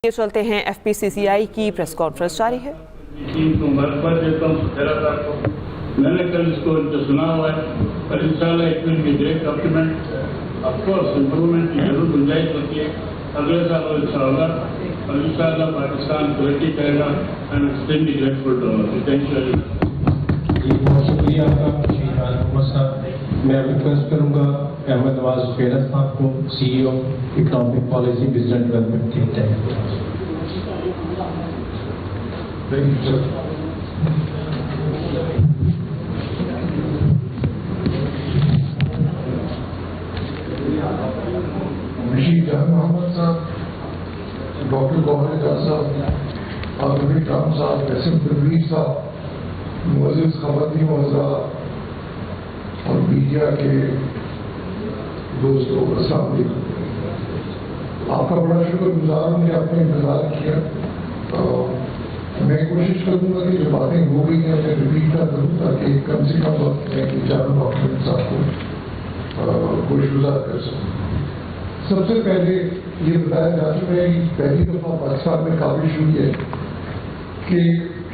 یہ چلتے ہیں FPCCI کی پریس کانفرنس جاری ہے۔ میں نے کل اس کو سنا ہوا ہے اور انشاءاللہ ایک will be great document. Of course improvement کی ضرور گنجائش ہوتی ہے، اگلے سال اور اچھا ہوگا اور انشاءاللہ پاکستان ترقی کرے گا۔ I am extremely grateful to all. Thank you. جی بہت شکریہ آپ کا محمد صاحب۔ میں ریکویسٹ کروں گا احمد نواز فیرت صاحب کو، CEO economic policy business development think tank. مشیر جان محمد صاحب، ڈاکٹر گوہر اعجاز صاحب، عالمی کرام صاحب، قاسم تنویر صاحب، معزز خواتین حضرات اور میڈیا کے دوستوں، السلام علیکم۔ آپ کا بڑا شکر گزار ہوں کہ آپ نے انتظار کیا۔ میں کوشش کروں گا کہ جو باتیں ہو گئی ہیں میں ریپیٹ نہ کروں، تاکہ کم سے کم وقت میں چاروں ڈاکٹرنٹ صاحب کو خوش گزار کر سکوں۔ سب سے پہلے یہ بتایا جا چکا ہے کہ پہلی دفعہ پاکستان میں کاوش ہوئی ہے کہ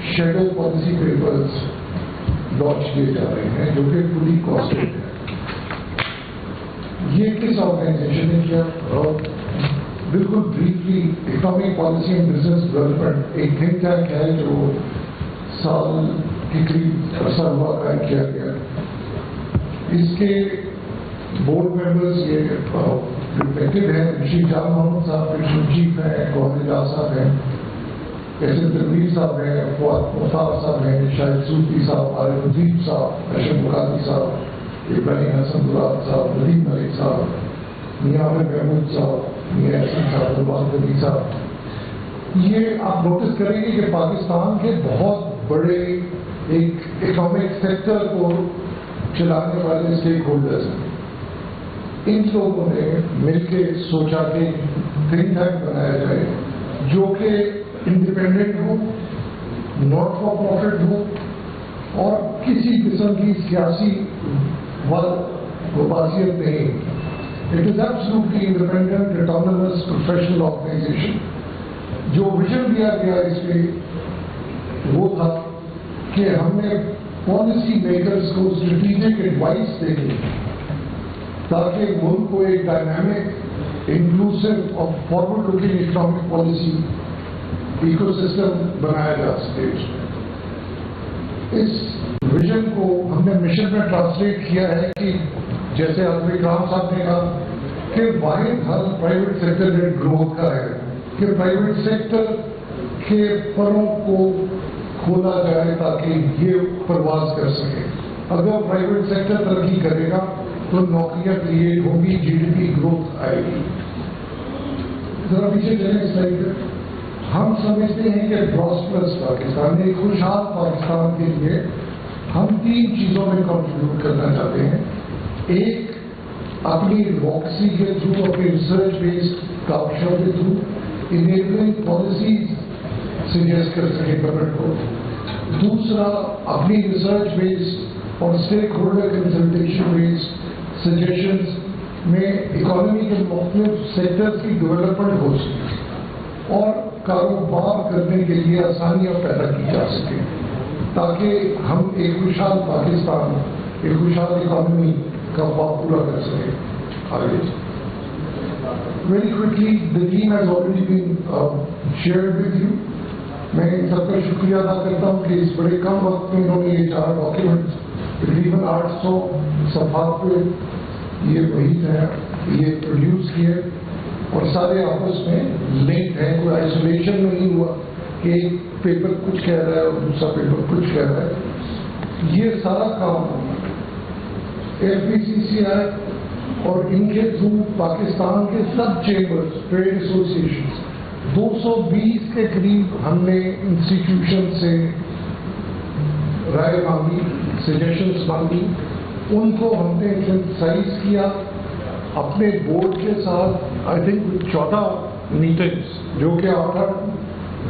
شیڈو پالیسی پیپرز لانچ کیے جا رہے ہیں جو کہ فلی کاسٹڈ ہے۔ یہ کس آرگنائزیشن نے کیا؟ بالکل briefly, economic policy and business development ایک تھنک ٹینک ہے جو سال کے قریب عرصہ ہوا قائم کیا گیا۔ اس کے بورڈ ممبرز یہ ریفلیکٹڈ ہیں، مشیر جان محمد صاحب ایڈیشنل چیف ہیں، گوہر اعجاز صاحب ہیں، قاسم تنویر صاحب ہیں، فواد مختار صاحب ہیں، شاہد صوفی صاحب، عارف ندیم صاحب، اشرف مقاصد صاحب، ابراہیم حسن مراد صاحب، ندیم ملک صاحب، میاں عامر محمود صاحب، میاں احسن صاحب، نواز نبی صاحب۔ یہ آپ نوٹس کریں گے کہ پاکستان کے بہت بڑے ایک اکنامک سیکٹر کو چلانے والے اسٹیک ہولڈرز ہیں۔ ان لوگوں نے مل کے سوچا کہ تھنک ٹینک بنایا جائے جو کہ انڈیپینڈنٹ ہو، ناٹ فار پروفٹ ہو اور کسی قسم کی سیاسی وابستگی نہیں۔ It is absolutely independent autonomous professional organization. جو ویژن دیا گیا اس میں وہ تھا کہ ہم نے پالیسی میکرز کو اسٹریٹجک ایڈوائس دینی تاکہ ملک کو ایک ڈائنامک، انکلوسو اور forward looking economic policy ecosystem بنایا جا سکے۔ اس ویژن کو ہم نے مشن میں ٹرانسلیٹ کیا ہے کہ جیسے عالمی کرام صاحب نے کہا کہ واحد حل پرائیویٹ سیکٹر لیڈ گروتھ کا ہے کہ پرائیویٹ سیکٹر کے پروں کو کھولا جائے تاکہ یہ پرواز کر سکے۔ اگر پرائیویٹ سیکٹر ترقی کرے گا تو نوکریاں کریٹ ہوں گی، GDP گروتھ آئے گی۔ ذرا پیچھے چلیں سلائیڈ پر۔ ہم سمجھتے ہیں کہ پراسپرس پاکستان، ایک خوشحال پاکستان کے لیے ہم 3 چیزوں میں کنٹریبیوٹ کرنا چاہتے ہیں۔ ایک، اپنی ایڈوکیسی کے تھرو، اپنی ریسرچ بیسڈ کاوشوں کے تھرو انیبلنگ پالیسیز سجیسٹ کر سکیں گورنمنٹ کو۔ دوسرا، اپنی ریسرچ بیسڈ اور stake holder consultation based suggestions میں اکانومی کے مختلف سیکٹرز کی ڈیولپمنٹ ہو سکے اور کاروبار کرنے کے لیے آسانیاں پیدا کی جا سکیں تاکہ ہم ایک خوشحال پاکستان، ایک خوشحال اکانومی کا خواب پورا کر سکیں۔ آگے very quickly, the team has already been shared with you۔ میں ان سب کا شکریہ ادا کرتا ہوں کہ اس بڑے کم وقت میں انہوں نے یہ 4 ڈاکیومنٹ تقریباً 800 صفحات پہ یہ وحید ہے، یہ پروڈیوس کیے اور سارے آپس میں لنک ہیں، کوئی آئسولیشن نہیں ہوا کہ ایک پیپر کچھ کہہ رہا ہے اور دوسرا پیپر کچھ کہہ رہا ہے۔ یہ سارا کام FPCCI اور ان کے تھرو پاکستان کے سب چیمبرز، ٹریڈ ایسوسیشنز، 220 کے قریب ہم نے انسٹیٹیوشن سے رائے مانگی، سجیشنز مانگی، ان کو ہم نے سینسائز کیا اپنے بورڈ کے ساتھ۔ آئی تھنک 14 میٹنگز جو کہ 8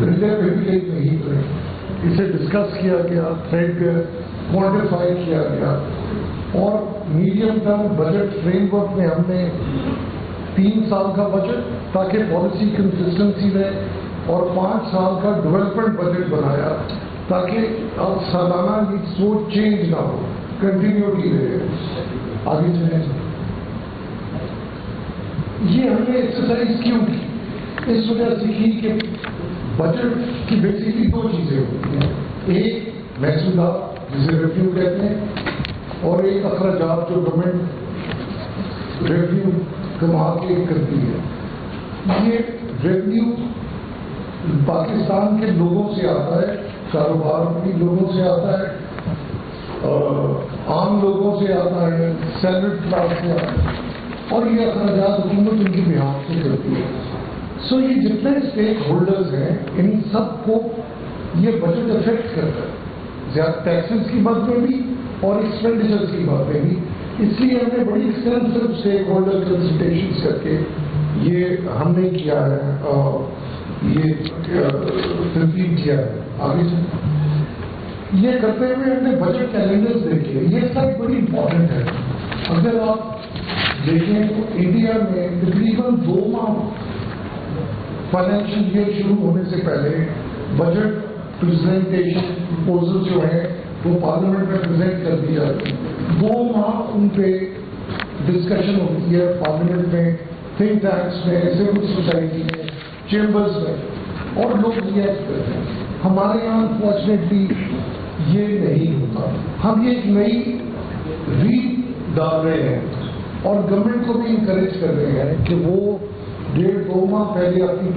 گھنٹے پہ بھی نہیں ہوئے، اسے ڈسکس کیا گیا، تھریڈ کوانٹیفائی کیا گیا اور medium term budget frame work میں ہم نے 3 سال کا بجٹ تاکہ پالیسی کنسسٹنسی رہے، اور 5 سال کا ڈیولپمنٹ بجٹ بنایا تاکہ اب سالانہ یہ سوچ چینج نہ ہو، کنٹینیوٹی رہے. آگے چلیں. یہ ہم نے ایکسرسائز کیوں کی؟ اس وجہ سے کی کہ بجٹ کی بیسکلی 2 چیزیں ہوتی ہیں. ایک محسوسات جسے ریونیو کہتے ہیں، اور ایک اخراجات جو گورنمنٹ ریونیو کما کے کرتی ہے. یہ ریونیو پاکستان کے لوگوں سے آتا ہے، کاروبار بھی لوگوں سے آتا ہے، عام لوگوں سے آتا ہے، سیلریڈ کلاس سے آتا ہے، اور یہ اخراجات حکومت ان کی بہاف سے کرتی ہے. سو یہ جتنے اسٹیک ہولڈرز ہیں ان سب کو یہ بجٹ افیکٹ کرتا ہے، زیادہ ٹیکسز کی بات میں بھی اور ایکسپینڈیچر کی بات میں بھی. اس لیے ہم نے بڑی ایکسٹینسو اسٹیک ہولڈر کنسلٹیشنز کر کے یہ ہم نے کیا ہے، یہ ترتیب کیا ہے. آگے سے یہ کرتے ہوئے ہم نے بجٹ کیلنڈرز دیکھے. یہ سب بڑی امپورٹنٹ ہے. اگر آپ دیکھیں تو انڈیا میں تقریباً 2 ماہ فائنینشیل ایئر شروع ہونے سے پہلے بجٹ پریزنٹیشن پرپوزل جو ہیں وہ پارلیمنٹ میں پریزنٹ کر دی جاتی ہے. 2 ماہ ان پہ ڈسکشن ہوتی ہے پارلیمنٹ میں، تھنک ٹینکس میں، سول سوسائٹی میں، چیمبرز میں، اور لوگ ریئیکٹ کرتے ہیں. ہمارے یہاں انفارچونیٹلی یہ نہیں ہوتا. ہم یہ ایک نئی ریت ڈال رہے ہیں اور گورنمنٹ کو بھی انکریج کر رہے ہیں کہ وہ 1.5-2 ماہ پہلے اپنی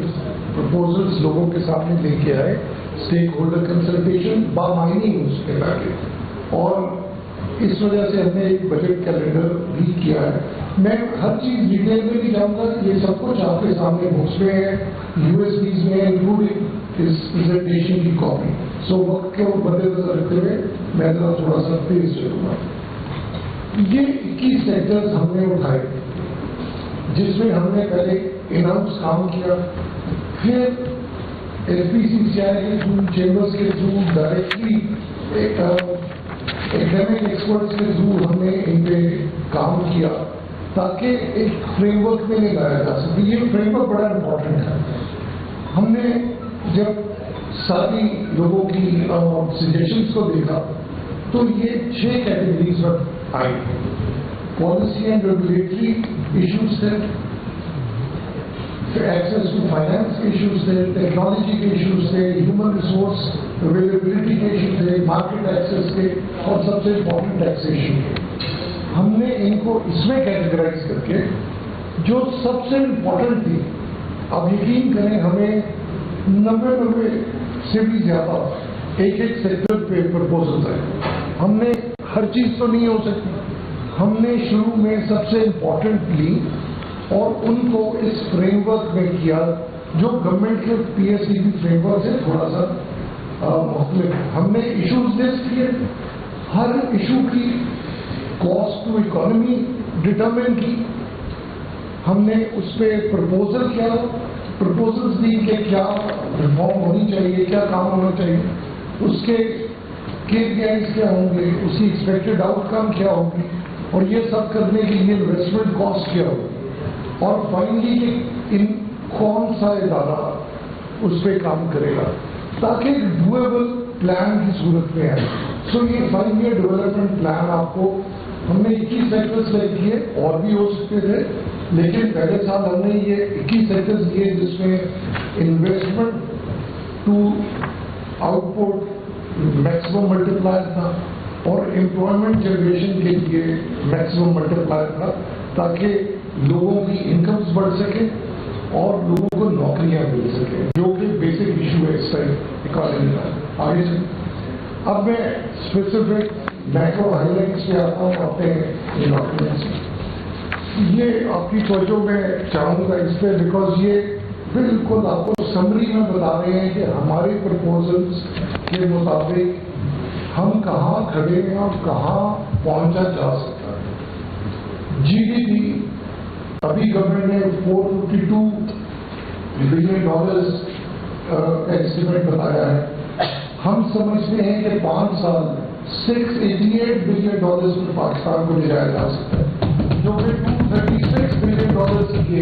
پرپوزلس لوگوں کے سامنے لے کے آئے. اسٹیک ہولڈر کنسلٹیشن بامعنی اس کے پہلے، اور اس وجہ سے ہم نے ایک بجٹ کیلنڈر بھی کیا ہے. میں ہر چیز ڈیٹیل میں نہیں جاؤں گا، یہ سب کچھ آپ کے سامنے بکس میں ہے، USBs میں، انکلوڈنگ اس پریزنٹیشن کی کاپی. سو وقت کے مد نظر رکھتے ہوئے میں ذرا تھوڑا سا تیز چلوں گا. یہ 21 سیکٹرز ہم نے اٹھائے جس میں ہم نے پہلے اناؤنس کام کیا، پھر SPCCI کے تھرو، چیمبرز کے تھرو، ڈائریکٹلی ایکڈیمک ایکسپرٹس کے تھرو ہم نے ان پہ کام کیا تاکہ ایک فریم ورک میں لایا جا سکے. یہ فریم ورک بڑا امپورٹنٹ ہے. ہم نے جب ساری لوگوں کی سجیشنس کو دیکھا تو یہ 6 categories per I. Policy and regulatory issues تھے، ایکسیس ٹو فائنینس کے ایشوز تھے، ٹیکنالوجی کے ایشوز تھے، ہیومن ریسورس اویلیبلٹی کے ایشوز تھے، مارکیٹ ایکسیس کے، اور سب سے امپورٹنٹ ٹیکسیشن کے. ہم نے ان کو اس میں کیٹیگرائز کر کے جو سب سے امپورٹنٹ تھی، اب یقین کریں ہمیں 90 سے بھی زیادہ ایک سیکٹر پہ پرپوزل ہے. ہم نے ہر چیز تو نہیں ہو سکتی، ہم نے شروع میں سب سے امپورٹنٹ لی اور ان کو اس فریم ورک میں کیا جو گورنمنٹ کے PSEB فریم ورک سے تھوڑا سا مختلف. ہم نے ایشوز لسٹ کیے، ہر ایشو کی کاسٹ ٹو اکانومی ڈٹرمن کی. ہم نے اس پہ پرپوزل کیا، پرپوزلز دی کہ کیا ریفارم ہونی چاہیے، کیا کام ہونا چاہیے، اس کے KPIs کیا ہوں گے، اس کی ایکسپیکٹڈ آؤٹ کم کیا ہوگی، اور یہ سب کرنے کے لیے انویسٹمنٹ کاسٹ کیا ہوگی، اور فائنلی ان کون سا ادارہ اس پہ کام کرے گا تاکہ ڈویبل پلان کی صورت میں آئے. سو یہ 5 ایئر ڈیولپمنٹ پلان آپ کو ہم نے 21 سیکٹرز طے کیے، اور بھی ہو سکتے تھے لیکن پہلے سال ہم نے یہ 21 سیکٹرز لیے جس میں investment to output maximum multiplier تھا اور امپلائمنٹ جنریشن کے لیے میکسیمم ملٹی پلائر تھا تاکہ لوگوں کی انکمز بڑھ سکے اور لوگوں کو نوکریاں مل سکیں، جو کہ بیسک ایشو ہے اس ٹائم اکانومی کا. آگے سے اب میں اسپیسیفک میکرو ہائی لائٹس پہ آتا ہوں اپنے ڈاکومنٹس میں. یہ آپ کی توجہ میں چاہوں گا اس پہ، بیکاز یہ بالکل آپ کو سمری میں بتا رہے ہیں کہ ہمارے پرپوزلس کے مطابق ہم کہاں کھڑے ہیں اور کہاں پہنچا جا سکتا ہے. GDP ابھی گورنمنٹ نے $452 بلین کا ایسٹیمیٹ بتایا ہے. ہم سمجھتے ہیں کہ 5 سال $688 بلین میں پاکستان کو لے جایا جا سکتا ہے، جو کہ $236 بلین کی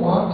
5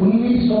1900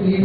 3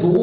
2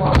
5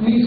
$30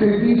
33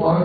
5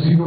0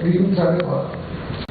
3.5।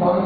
5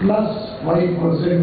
+5%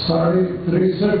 $63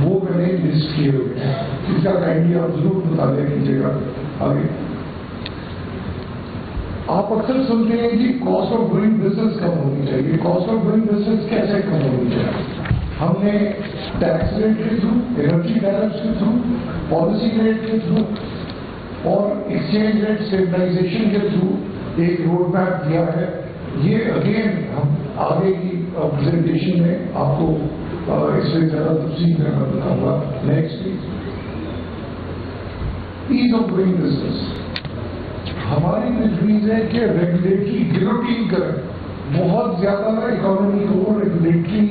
وہ میں نے لسٹ کیے ہوئے ہیں. اس کا کائنڈلی آپ ضرور مطالعہ کیجیے گا. آگے آپ اکثر سنتے ہیں کہ کاسٹ آف ڈوئنگ بزنس کم ہونی چاہیے. کاسٹ آف ڈوئنگ بزنس کیسے کم ہونی چاہیے؟ ہم نے ٹیکس ریٹ کے تھرو, انرجی ٹیرفس کے تھرو, پالیسی ریٹ کے تھرو اور ایکسچینج ریٹ اسٹیبلائزیشن کے تھرو ایک روڈ میپ دیا ہے. یہ اگین ہم آگے کی پریزنٹیشن میں آپ کو اس سے زیادہ تفصیل میں بتاؤں گا. Next please. Ease of doing business. ہماری تجویز ہے کہ ریگولیٹری گلوٹین کریں. بہت زیادہ اکانومی کو ریگولیٹری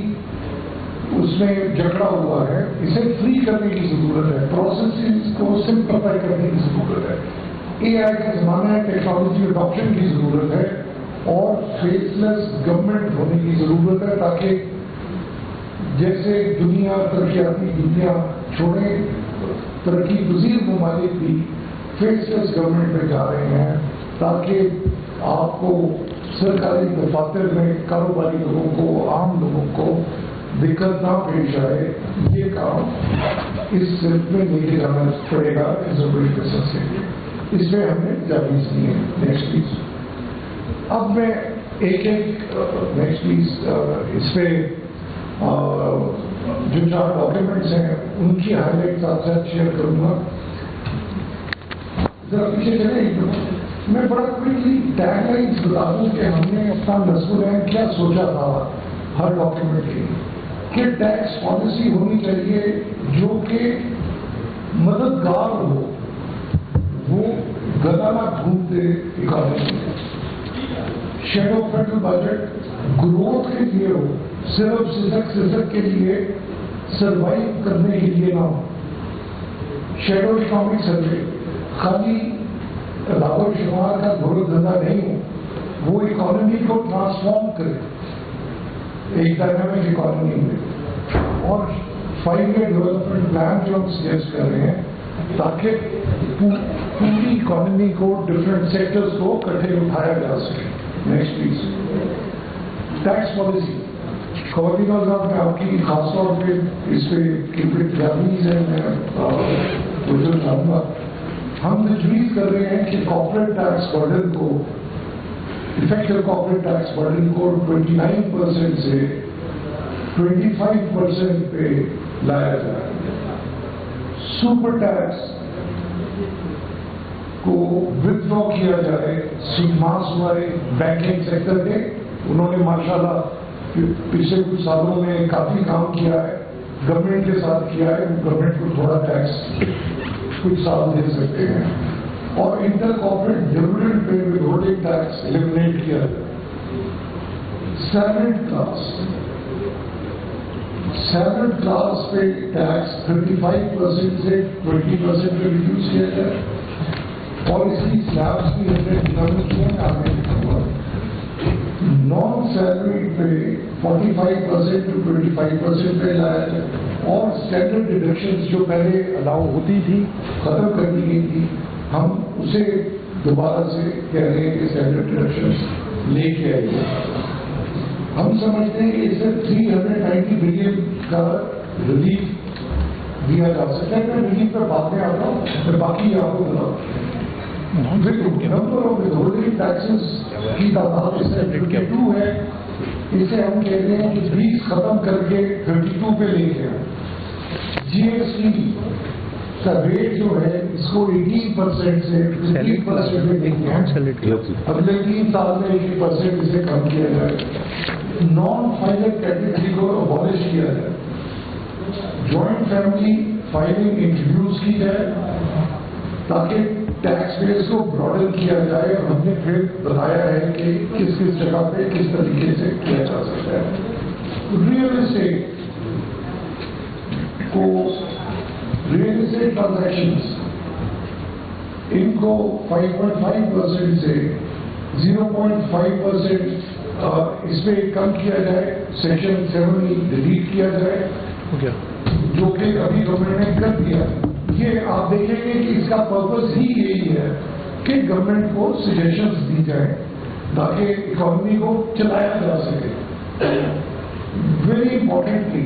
اس میں جکڑا ہوا ہے. اسے فری کرنے کی ضرورت ہے. پروسیسز کو سمپلیفائی کرنے کی ضرورت ہے. اے آئی کا زمانہ ہے. ٹیکنالوجی اڈاپشن کی ضرورت ہے اور فیس لیس گورنمنٹ ہونے کی ضرورت ہے تاکہ جیسے دنیا ترقیاتی دنیا چھوڑے ترقی پذیر ممالک بھی فیس لیس گورنمنٹ میں جا رہے ہیں تاکہ آپ کو سرکاری دفاتر میں کاروباری لوگوں کو, عام لوگوں کو دقت نہ پیش آئے. یہ کام اس سلسلے میں لے کے جانا پڑے گا بزنس کے لیے. اس میں ہم نے جاویز دی ہے. Next please. اب میں ایک نیکسٹ پلیز اس پہ جو 4 ڈاکیومنٹس ہیں ان کی ہائی لائٹس آپ سے شیئر کروں گا. ذرا پیچھے چلے. میں بڑا کوئکلی ٹیگ لائنس بتا دوں کہ ہم نے اپنا نصب العین کیا سوچا تھا ہر ڈاکیومنٹ کے لیے کہ ٹیکس پالیسی ہونی چاہیے جو کہ مددگار ہو, وہ گلا نہ گھومتے اکانومی میں. شیڈو فیڈرل بجٹ گروتھ کے لیے ہو, صرف سزک کے لیے سروائیو کرنے کے لیے نہ ہو. شیڈو اکنامک سروے خالی لاگو شمار کا دور دھندا نہیں ہو, وہ اکانومی کو ٹرانسفارم کرے ایک ڈائنامک اکانومی میں. اور 5 ایئر ڈیولپمنٹ پلان جو ہم سجیسٹ کر رہے ہیں تاکہ پوری اکانومی کو ڈفرینٹ سیکٹرز کو کٹھے اٹھایا جا سکے. Next please. Tax policy. خواتین اور صاحب میں آپ کی خاص طور پہ اس پہ کیونکہ جاویز ہے میں توجہ چاہوں گا. ہم تجویز کر رہے ہیں کہ کارپوریٹ ٹیکس برڈن کو افیکٹو کارپوریٹ ٹیکس برڈن کو 29% سے 25% پہ لایا جائے. سپر ٹیکس کو ودرا کیا جائے. ماس ہمارے بینکنگ سیکٹر کے انہوں نے ماشاءاللہ پچھلے کچھ سالوں میں کافی کام کیا ہے, گورنمنٹ کے ساتھ کیا ہے. گورنمنٹ کو تھوڑا ٹیکس کچھ سال دے سکتے ہیں. اور انٹر کارپوریٹ ڈیویڈنڈ پہ ودہولڈنگ ٹیکس ایلیمنیٹ کیا جائے. سیلریڈ کلاس پہ ٹیکس 35% سے 20% پہ ریڈیوس کیا جائے. پالیسی سلیبس بھی ہم نے ڈٹرمن کیا ہے آگے لکھا. نان سیلری پہ 45% to 25% پہ لایا جائے. اور اسٹینڈرڈ ڈیڈکشنز جو پہلے الاؤ ہوتی تھی ختم کر دی گئی تھی, ہم اسے دوبارہ سے کہہ رہے ہیں کہ اسٹینڈرڈ ڈیڈکشنز لے کے آئیے. ہم سمجھتے ہیں کہ اس سے 390 بلین کا ریلیف دیا جا سکتا ہے. میں ریلیف پہ بات میں آتا ہوں, پھر باقی آپ کو بتاؤں. نمبر آف ودہولڈنگ ٹیکسز کی تعداد اس سے 52 ہے. اسے ہم کہتے ہیں کہ 20 ختم کر کے 32 پہ لے کے آئے. جی ایس ٹی کا ریٹ جو ہے اس کو 18% سے 15% پہ لے کے آئے. اگلے 3 سال میں 18% اسے کم کیا جائے. نان فائلر کیٹیگری کو ابالش کیا جائے. جوائنٹ فیملی فائلنگ انٹروڈیوس کی جائے تاکہ ٹیکس بیس کو براڈن کیا جائے. اور ہم نے پھر بتایا ہے کہ کس کس جگہ پہ کس طریقے سے کیا جا سکتا ہے. ریئل اسٹیٹ ٹرانزیکشنز ان کو 5.5% سے 0.5% اس پہ کم کیا جائے. سیکشن 7 ڈیلیٹ کیا جائے جو کہ ابھی گورنمنٹ نے کر دیا. یہ آپ دیکھیں گے کہ اس کا پرپز ہی یہی ہے کہ گورنمنٹ کو سجیشنز دی جائیں تاکہ اکانومی کو چلایا جا سکے. Very importantly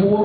4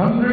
100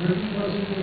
30%